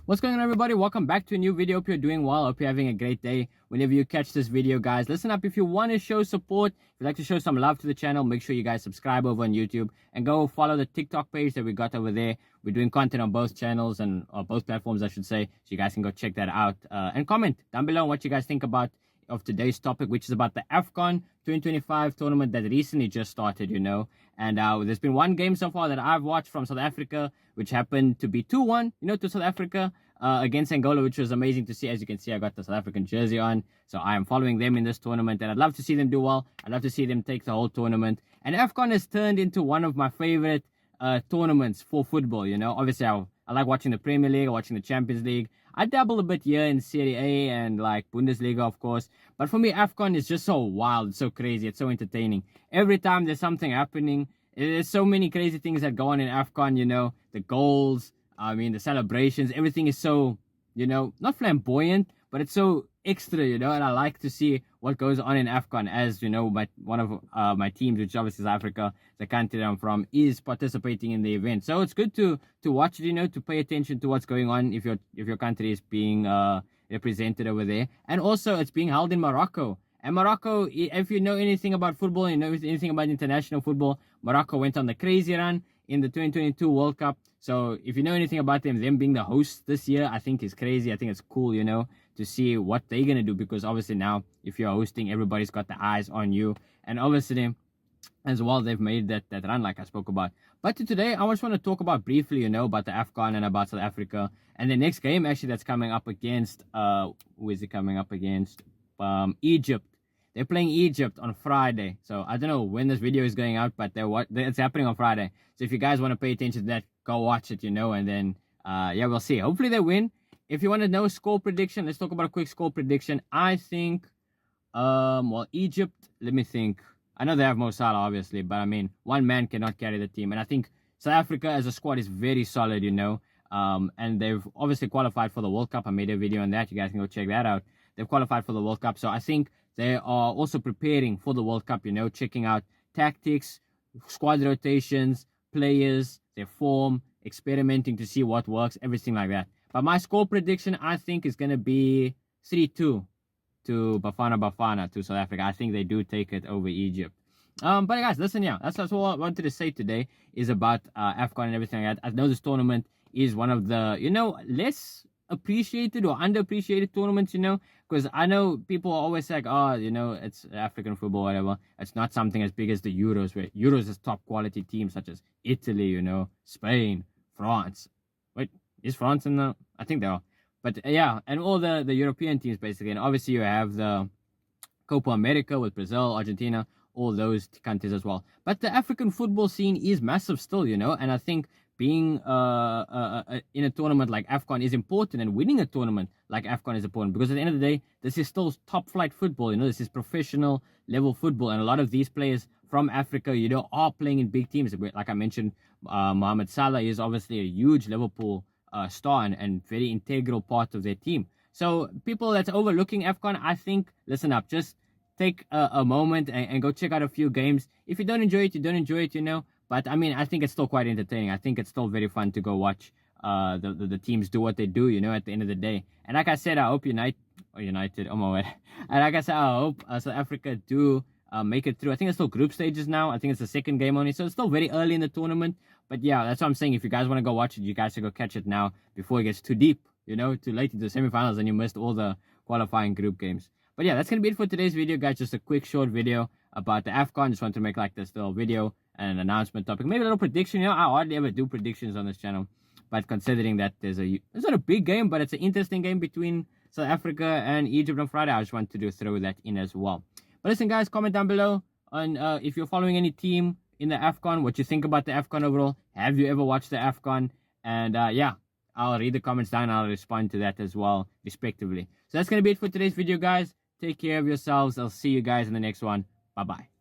What's going on, everybody? Welcome back to a new video. Hope you're doing well. Hope you're having a great day whenever you catch this video, guys. Listen up, if you want to show support, if you'd like to show some love to the channel, make sure you guys subscribe over on YouTube and go follow the TikTok page that we got over there. We're doing content on both channels and both platforms, I should say, so you guys can go check that out. And comment down below what you guys think of today's topic, which is about the AFCON 2025 tournament that recently just started, and there's been one game so far that I've watched from South Africa, which happened to be 2-1, to South Africa against Angola, which was amazing to see. As you can see, I got the South African jersey on, so I am following them in this tournament, and I'd love to see them do well. I'd love to see them take the whole tournament, and AFCON has turned into one of my favorite tournaments for football. Obviously I like watching the Premier League, watching the Champions League. I dabble a bit here in Serie A and like Bundesliga, of course. But for me, AFCON is just so wild, it's so crazy, it's so entertaining. Every time there's something happening, there's so many crazy things that go on in AFCON, the goals, the celebrations, everything is so, not flamboyant, but it's so extra, and I like to see what goes on in AFCON, as one of my teams, which obviously is Africa, the country that I'm from, is participating in the event. So it's good to watch it, to pay attention to what's going on if your country is being represented over there. And also it's being held in Morocco. And Morocco, if you know anything about football, you know anything about international football, Morocco went on the crazy run in the 2022 World Cup. So if you know anything about them being the hosts this year, I think is crazy. I think it's cool, to see what they're going to do, because obviously now if you're hosting, everybody's got the eyes on you. And obviously as well, they've made that run like I spoke about. But today, I just want to talk about briefly, about the AFCON and about South Africa. And the next game actually that's coming up against, who is it coming up against? Egypt. They're playing Egypt on Friday. So I don't know when this video is going out, but it's happening on Friday. So if you guys want to pay attention to that, go watch it, and then, we'll see. Hopefully they win. If you want to know score prediction, let's talk about a quick score prediction. I think, Egypt, let me think. I know they have Mo Salah, obviously, but one man cannot carry the team. And I think South Africa as a squad is very solid, and they've obviously qualified for the World Cup. I made a video on that. You guys can go check that out. They've qualified for the World Cup. So I think they are also preparing for the World Cup, checking out tactics, squad rotations, players, their form, experimenting to see what works, everything like that. But my score prediction, I think, is going to be 3-2 to Bafana to South Africa. I think they do take it over Egypt. But guys, listen, that's all I wanted to say today is about AFCON and everything like that. I know this tournament is one of the, less appreciated or underappreciated tournaments, because I know people always say, it's African football, whatever. It's not something as big as the Euros, where Euros is top quality teams such as Italy, Spain, France. Wait, is France in the? I think they are. But yeah, and all the European teams basically. And obviously you have the Copa America with Brazil, Argentina, all those countries as well. But the African football scene is massive still, and I think being in a tournament like AFCON is important, and winning a tournament like AFCON is important, because at the end of the day, this is still top flight football, this is professional level football, and a lot of these players from Africa, are playing in big teams. Like I mentioned, Mohamed Salah is obviously a huge Liverpool star and very integral part of their team. So people that's overlooking AFCON, I think, listen up, just take a moment and go check out a few games. If you don't enjoy it, you don't enjoy it, But I think it's still quite entertaining. I think it's still very fun to go watch the teams do what they do, at the end of the day. And like I said, I hope United, oh my word. And like I said, I hope South Africa do make it through. I think it's still group stages now. I think it's the second game only. So it's still very early in the tournament. But yeah, that's what I'm saying. If you guys want to go watch it, you guys should go catch it now before it gets too deep, too late into the semifinals and you missed all the qualifying group games. But yeah, that's going to be it for today's video, guys. Just a quick short video about the AFCON. Just wanted to make like this little video and an announcement topic. Maybe a little prediction. I hardly ever do predictions on this channel. But considering that it's not a big game, but it's an interesting game between South Africa and Egypt on Friday, I just wanted to throw that in as well. But listen, guys, comment down below on if you're following any team in the AFCON, what you think about the AFCON overall. Have you ever watched the AFCON? And I'll read the comments down and I'll respond to that as well, respectively. So that's going to be it for today's video, guys. Take care of yourselves. I'll see you guys in the next one. Bye-bye.